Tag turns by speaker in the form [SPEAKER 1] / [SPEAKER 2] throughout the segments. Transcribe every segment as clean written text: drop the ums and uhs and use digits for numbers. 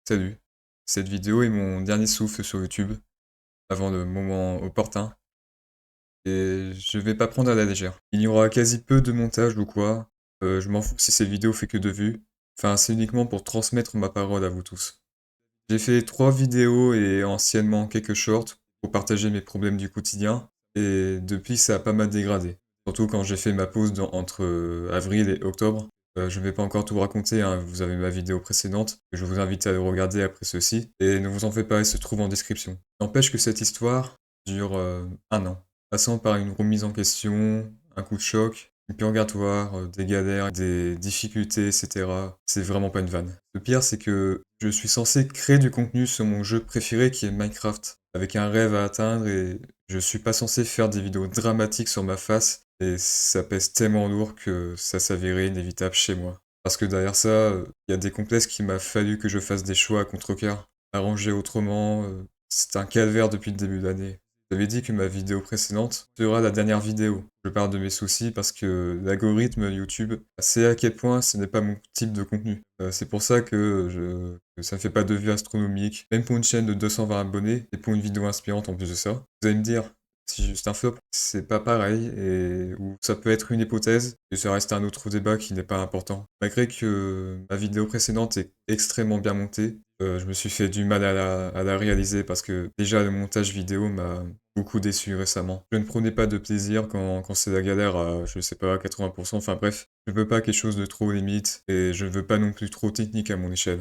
[SPEAKER 1] Salut, cette vidéo est mon dernier souffle sur YouTube, avant le moment opportun, et je vais pas prendre à la légère. Il y aura quasi peu de montage ou quoi, je m'en fous si cette vidéo fait que 2 vues, enfin c'est uniquement pour transmettre ma parole à vous tous. J'ai fait 3 vidéos et anciennement quelques shorts pour partager mes problèmes du quotidien, et depuis ça a pas mal dégradé. Surtout quand j'ai fait ma pause entre avril et octobre. Je vais pas encore tout raconter, hein, vous avez ma vidéo précédente, je vous invite à le regarder après ceci, et ne vous en faites pas, elle se trouve en description. N'empêche que cette histoire dure 1 an, passant par une remise en question, un coup de choc, du purgatoire, des galères, des difficultés, etc. C'est vraiment pas une vanne. Le pire, c'est que je suis censé créer du contenu sur mon jeu préféré qui est Minecraft, avec un rêve à atteindre, et je suis pas censé faire des vidéos dramatiques sur ma face, et ça pèse tellement lourd que ça s'avérait inévitable chez moi. Parce que derrière ça, il y a des complexes qu'il m'a fallu que je fasse des choix à contre-cœur, arranger autrement, c'est un calvaire depuis le début de l'année. J'avais dit que ma vidéo précédente sera la dernière vidéo. Je parle de mes soucis parce que l'algorithme YouTube sait à quel point ce n'est pas mon type de contenu. C'est pour ça que ça ne fait pas de vues astronomiques, même pour une chaîne de 220 abonnés, et pour une vidéo inspirante en plus de ça. Vous allez me dire, c'est juste un flop, c'est pas pareil, ou ça peut être une hypothèse, et ça reste un autre débat qui n'est pas important. Malgré que ma vidéo précédente est extrêmement bien montée, je me suis fait du mal à la réaliser parce que déjà le montage vidéo m'a beaucoup déçu récemment. Je ne prenais pas de plaisir quand c'est la galère à, je sais pas, 80%, enfin bref. Je veux pas quelque chose de trop limite, et je veux pas non plus trop technique à mon échelle.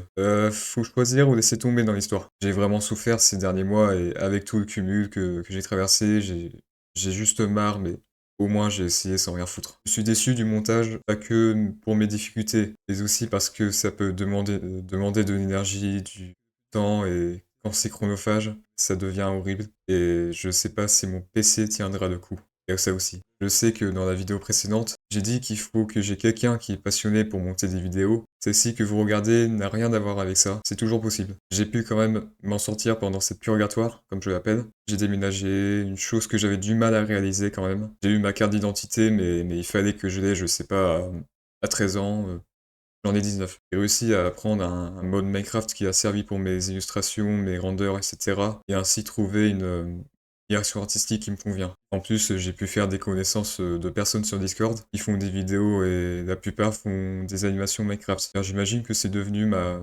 [SPEAKER 1] Faut choisir ou laisser tomber dans l'histoire. J'ai vraiment souffert ces derniers mois, et avec tout le cumul que j'ai traversé, j'ai juste marre, mais au moins j'ai essayé sans rien foutre. Je suis déçu du montage, pas que pour mes difficultés, mais aussi parce que ça peut demander de l'énergie, du temps, et quand c'est chronophage, ça devient horrible. Et je sais pas si mon PC tiendra le coup. Et ça aussi. Je sais que dans la vidéo précédente, j'ai dit qu'il faut que j'ai quelqu'un qui est passionné pour monter des vidéos. Celle-ci que vous regardez n'a rien à voir avec ça, c'est toujours possible. J'ai pu quand même m'en sortir pendant cette purgatoire, comme je l'appelle. J'ai déménagé, une chose que j'avais du mal à réaliser quand même. J'ai eu ma carte d'identité, mais il fallait que je l'ai, je sais pas, à 13 ans. J'en ai 19. J'ai réussi à apprendre un mode Minecraft qui a servi pour mes illustrations, mes renders, etc. Et ainsi trouver une direction artistique qui me convient. En plus, j'ai pu faire des connaissances de personnes sur Discord qui font des vidéos, et la plupart font des animations Minecraft. Alors, j'imagine que c'est devenu ma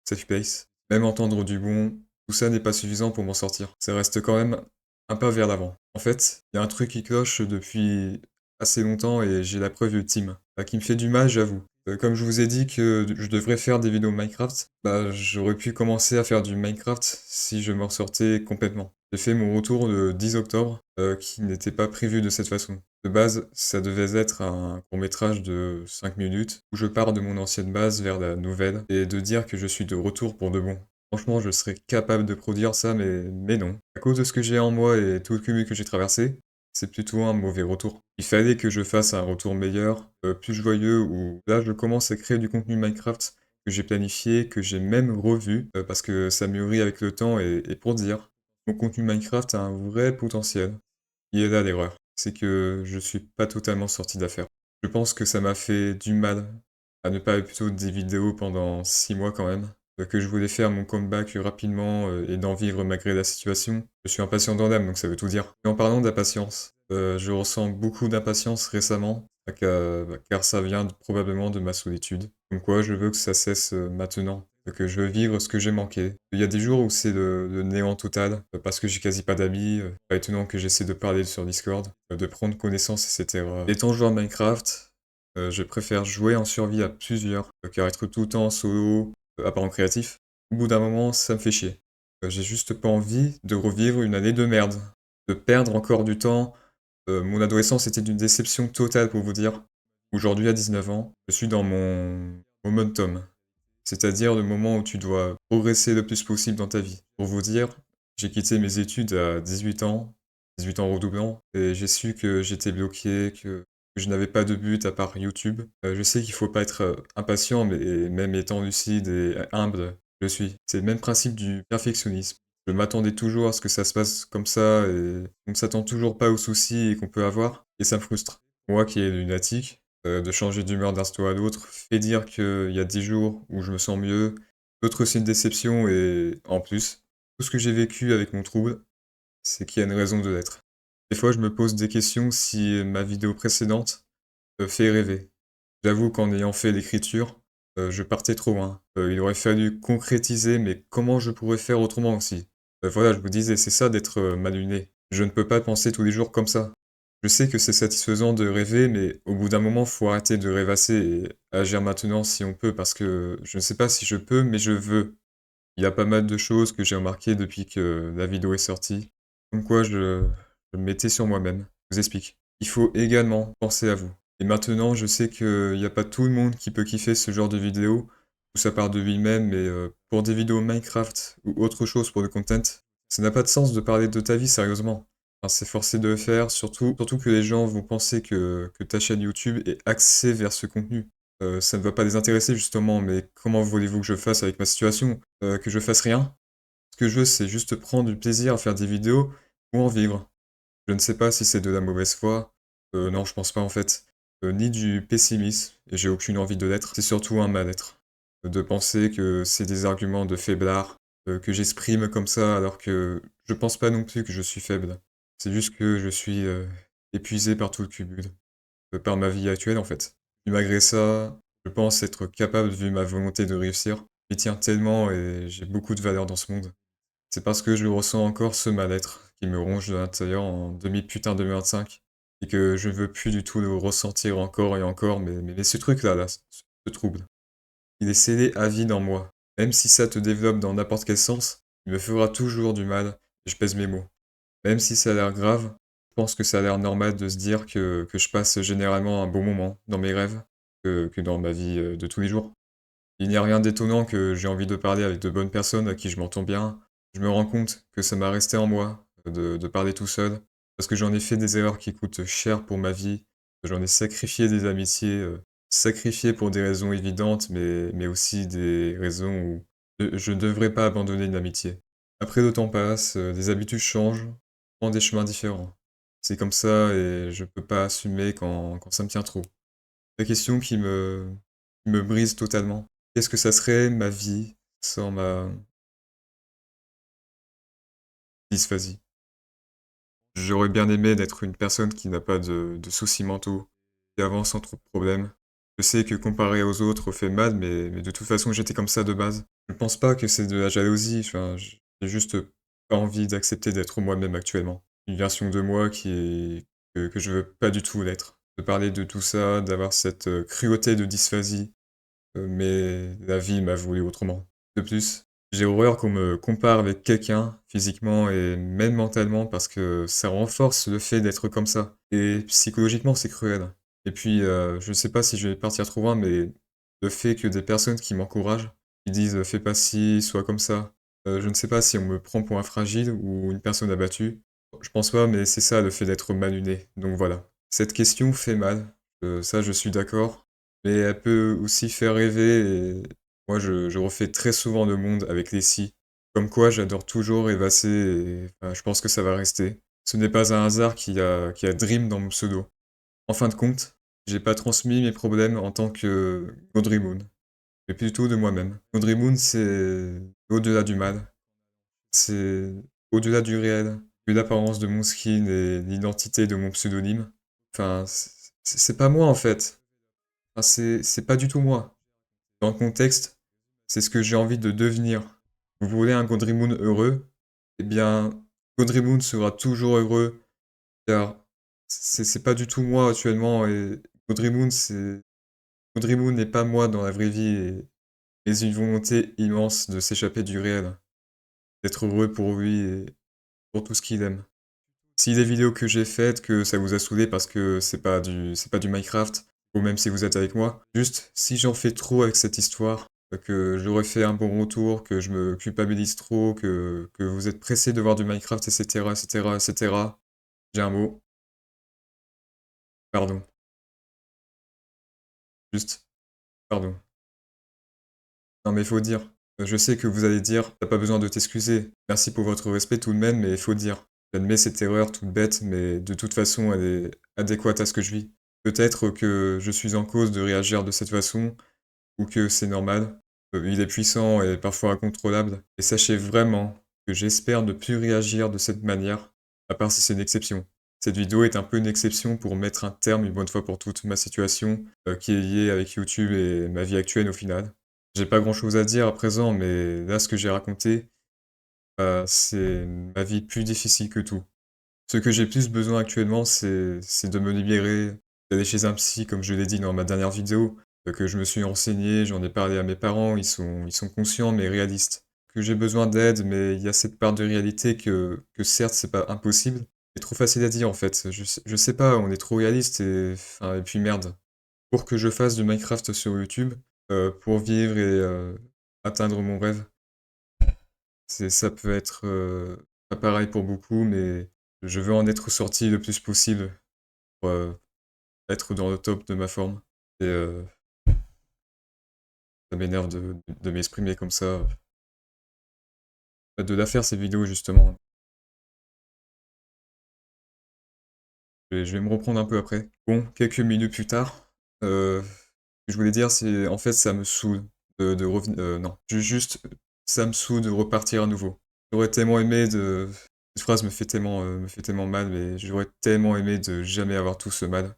[SPEAKER 1] safe place. Même entendre du bon, tout ça n'est pas suffisant pour m'en sortir. Ça reste quand même un pas vers l'avant. En fait, il y a un truc qui cloche depuis assez longtemps, et j'ai la preuve ultime. Qui me fait du mal, j'avoue. Comme je vous ai dit que je devrais faire des vidéos Minecraft, bah j'aurais pu commencer à faire du Minecraft si je m'en sortais complètement. J'ai fait mon retour le 10 octobre, qui n'était pas prévu de cette façon. De base, ça devait être un court-métrage de 5 minutes, où je pars de mon ancienne base vers la nouvelle, et de dire que je suis de retour pour de bon. Franchement, je serais capable de produire ça, mais non. À cause de ce que j'ai en moi et tout le cumul que j'ai traversé, c'est plutôt un mauvais retour. Il fallait que je fasse un retour meilleur, plus joyeux, où là je commence à créer du contenu Minecraft que j'ai planifié, que j'ai même revu, parce que ça mûrit avec le temps, et pour dire, mon contenu Minecraft a un vrai potentiel. Il est là l'erreur, c'est que je suis pas totalement sorti d'affaire. Je pense que ça m'a fait du mal à ne pas faire plutôt des vidéos pendant 6 mois quand même, que je voulais faire mon comeback rapidement, et d'en vivre malgré la situation. Je suis impatient dans l'âme, donc ça veut tout dire. Et en parlant d'impatience, je ressens beaucoup d'impatience récemment, car ça vient probablement de ma solitude. Comme quoi, je veux que ça cesse maintenant, que je veux vivre ce que j'ai manqué. Il y a des jours où c'est le néant total, parce que j'ai quasi pas d'amis, pas étonnant que j'essaie de parler sur Discord, de prendre connaissance, etc. Étant joueur Minecraft, je préfère jouer en survie à plusieurs, car être tout le temps en solo, à part en créatif, au bout d'un moment, ça me fait chier. J'ai juste pas envie de revivre une année de merde, de perdre encore du temps. Mon adolescence était d'une déception totale pour vous dire. Aujourd'hui, à 19 ans, je suis dans mon momentum, c'est-à-dire le moment où tu dois progresser le plus possible dans ta vie. Pour vous dire, j'ai quitté mes études à 18 ans redoublant, et j'ai su que j'étais bloqué, que je n'avais pas de but à part YouTube. Je sais qu'il faut pas être impatient, mais même étant lucide et humble, je suis. C'est le même principe du perfectionnisme. Je m'attendais toujours à ce que ça se passe comme ça, et on ne s'attend toujours pas aux soucis qu'on peut avoir, et ça me frustre. Moi qui est lunatique, de changer d'humeur d'un instant à l'autre, fait dire qu'il y a 10 jours où je me sens mieux, L'autre, c'est une déception et en plus, tout ce que j'ai vécu avec mon trouble, c'est qu'il y a une raison de l'être. Des fois, je me pose des questions si ma vidéo précédente me fait rêver. J'avoue qu'en ayant fait l'écriture, je partais trop loin. Il aurait fallu concrétiser, mais comment je pourrais faire autrement aussi? Voilà, je vous disais, c'est ça d'être, mal luné. Je ne peux pas penser tous les jours comme ça. Je sais que c'est satisfaisant de rêver, mais au bout d'un moment, faut arrêter de rêvasser et agir maintenant si on peut, parce que je ne sais pas si je peux, mais je veux. Il y a pas mal de choses que j'ai remarquées depuis que la vidéo est sortie, comme quoi je me mettais sur moi-même. Je vous explique. Il faut également penser à vous. Et maintenant, je sais qu'il n'y a pas tout le monde qui peut kiffer ce genre de vidéo, où ça part de lui-même, mais pour des vidéos Minecraft ou autre chose pour le content, ça n'a pas de sens de parler de ta vie sérieusement. Enfin, c'est forcé de le faire, surtout que les gens vont penser que ta chaîne YouTube est axée vers ce contenu. Ça ne va pas les intéresser justement, mais comment voulez-vous que je fasse avec ma situation? Que je fasse rien? Ce que je veux, c'est juste prendre du plaisir à faire des vidéos ou en vivre. Je ne sais pas si c'est de la mauvaise foi. Non, je pense pas en fait. Ni du pessimisme, et j'ai aucune envie de l'être. C'est surtout un mal-être. De penser que c'est des arguments de faiblard, que j'exprime comme ça, alors que je pense pas non plus que je suis faible. C'est juste que je suis épuisé par tout le cumul, par ma vie actuelle en fait. Et malgré ça, je pense être capable, vu ma volonté de réussir. J'y tiens tellement et j'ai beaucoup de valeur dans ce monde. C'est parce que je ressens encore ce mal-être qui me ronge de l'intérieur en demi-putain 2025 et que je veux plus du tout le ressentir encore et encore, mais ce truc-là, ce trouble, il est scellé à vie dans moi. Même si ça te développe dans n'importe quel sens, il me fera toujours du mal et je pèse mes mots. Même si ça a l'air grave, je pense que ça a l'air normal de se dire que je passe généralement un bon moment dans mes rêves que dans ma vie de tous les jours. Il n'y a rien d'étonnant que j'ai envie de parler avec de bonnes personnes à qui je m'entends bien. Je me rends compte que ça m'a resté en moi de parler tout seul, parce que j'en ai fait des erreurs qui coûtent cher pour ma vie. J'en ai sacrifié des amitiés, sacrifié pour des raisons évidentes, mais aussi des raisons où je ne devrais pas abandonner une amitié. Après, le temps passe, les habitudes changent, on prend des chemins différents. C'est comme ça et je peux pas assumer quand ça me tient trop. La question qui me brise totalement. Qu'est-ce que ça serait ma vie sans ma dysphasie? J'aurais bien aimé d'être une personne qui n'a pas de soucis mentaux, qui avance sans trop de problèmes. Je sais que comparer aux autres fait mal, mais de toute façon j'étais comme ça de base. Je pense pas que c'est de la jalousie, enfin, j'ai juste pas envie d'accepter d'être moi-même actuellement. Une version de moi que je veux pas du tout l'être. De parler de tout ça, d'avoir cette cruauté de dysphasie, mais la vie m'a voulu autrement. De plus, j'ai horreur qu'on me compare avec quelqu'un, physiquement et même mentalement, parce que ça renforce le fait d'être comme ça. Et psychologiquement, c'est cruel. Et puis, je sais pas si je vais partir trop loin, mais le fait que des personnes qui m'encouragent, qui disent fais pas ci, sois comme ça, je ne sais pas si on me prend pour un fragile ou une personne abattue. Je pense pas, mais c'est ça le fait d'être mal luné. Donc voilà. Cette question fait mal, ça je suis d'accord, mais elle peut aussi faire rêver et moi je refais très souvent le monde avec les si. Comme quoi j'adore toujours rêvasser et enfin, je pense que ça va rester. Ce n'est pas un hasard qu'il y a Dream dans mon pseudo. En fin de compte, j'ai pas transmis mes problèmes en tant que Godry Moon, mais plutôt de moi-même. Godry Moon, c'est au-delà du mal, c'est au-delà du réel, de l'apparence de mon skin et l'identité de mon pseudonyme. Enfin, c'est pas moi en fait. Enfin, c'est pas du tout moi. Dans le contexte, c'est ce que j'ai envie de devenir. Vous voulez un Godry Moon heureux? Eh bien, Godry Moon sera toujours heureux, car c'est pas du tout moi actuellement, et Godry Moon, Godry Moon n'est pas moi dans la vraie vie, mais une volonté immense de s'échapper du réel, d'être heureux pour lui et pour tout ce qu'il aime. Si les vidéos que j'ai faites, que ça vous a saoulé parce que c'est pas du Minecraft, ou même si vous êtes avec moi, juste si j'en fais trop avec cette histoire, que j'aurais fait un bon retour, que je me culpabilise trop, que vous êtes pressé de voir du Minecraft, etc., etc., etc., j'ai un mot, pardon. Juste, pardon. Non mais il faut dire. Je sais que vous allez dire, t'as pas besoin de t'excuser. Merci pour votre respect tout de même, mais il faut dire. J'admets cette erreur toute bête, mais de toute façon, elle est adéquate à ce que je vis. Peut-être que je suis en cause de réagir de cette façon, ou que c'est normal. Il est puissant et parfois incontrôlable. Et sachez vraiment que j'espère ne plus réagir de cette manière, à part si c'est une exception. Cette vidéo est un peu une exception pour mettre un terme une bonne fois pour toutes ma situation qui est liée avec YouTube et ma vie actuelle au final. J'ai pas grand chose à dire à présent, mais là ce que j'ai raconté, c'est ma vie plus difficile que tout. Ce que j'ai plus besoin actuellement, c'est de me libérer, d'aller chez un psy, comme je l'ai dit dans ma dernière vidéo, que je me suis renseigné, j'en ai parlé à mes parents, ils sont conscients mais réalistes. Que j'ai besoin d'aide, mais il y a cette part de réalité que certes, c'est pas impossible. C'est trop facile à dire en fait. Je sais pas, on est trop réaliste et, enfin, et puis merde. Pour que je fasse du Minecraft sur YouTube, pour vivre et atteindre mon rêve, ça peut être pas pareil pour beaucoup, mais je veux en être sorti le plus possible pour être dans le top de ma forme. Et ça m'énerve de m'exprimer comme ça. De la faire ces vidéos justement. Je vais me reprendre un peu après. Bon, quelques minutes plus tard, ce que je voulais dire, c'est en fait ça me saoule de revenir. Non, juste ça me saoule de repartir à nouveau. J'aurais tellement aimé de. Cette phrase me fait tellement mal, mais j'aurais tellement aimé de jamais avoir tout ce mal.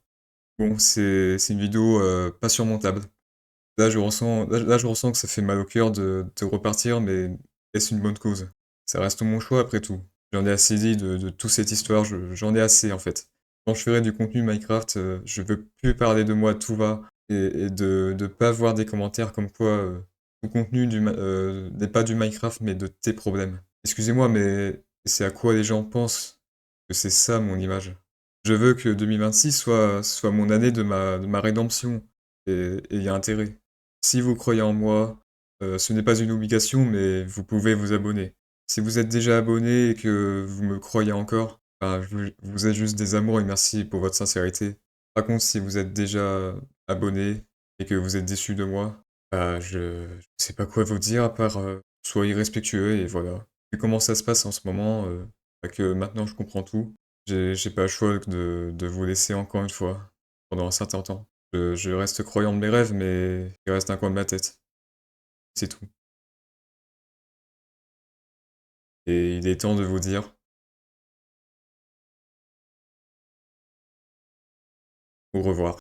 [SPEAKER 1] Bon, c'est une vidéo pas surmontable. Là, je ressens que ça fait mal au cœur de repartir, mais est-ce une bonne cause? Ça reste mon choix après tout. J'en ai assez dit de toute cette histoire, j'en ai assez en fait. Quand je ferai du contenu Minecraft, je veux plus parler de moi tout va et de pas voir des commentaires comme quoi ton contenu n'est pas du Minecraft mais de tes problèmes. Excusez-moi, mais c'est à quoi les gens pensent que c'est ça mon image. Je veux que 2026 soit mon année de ma rédemption et il y a intérêt. Si vous croyez en moi, ce n'est pas une obligation, mais vous pouvez vous abonner. Si vous êtes déjà abonné et que vous me croyez encore, bah, vous êtes juste des amours et merci pour votre sincérité. Par contre, si vous êtes déjà abonné et que vous êtes déçu de moi, bah, je sais pas quoi vous dire à part soyez respectueux et voilà. Vu comment ça se passe en ce moment, bah, que maintenant je comprends tout, j'ai pas le choix de vous laisser encore une fois pendant un certain temps. Je reste croyant de mes rêves, mais il reste un coin de ma tête. C'est tout. Et il est temps de vous dire au revoir.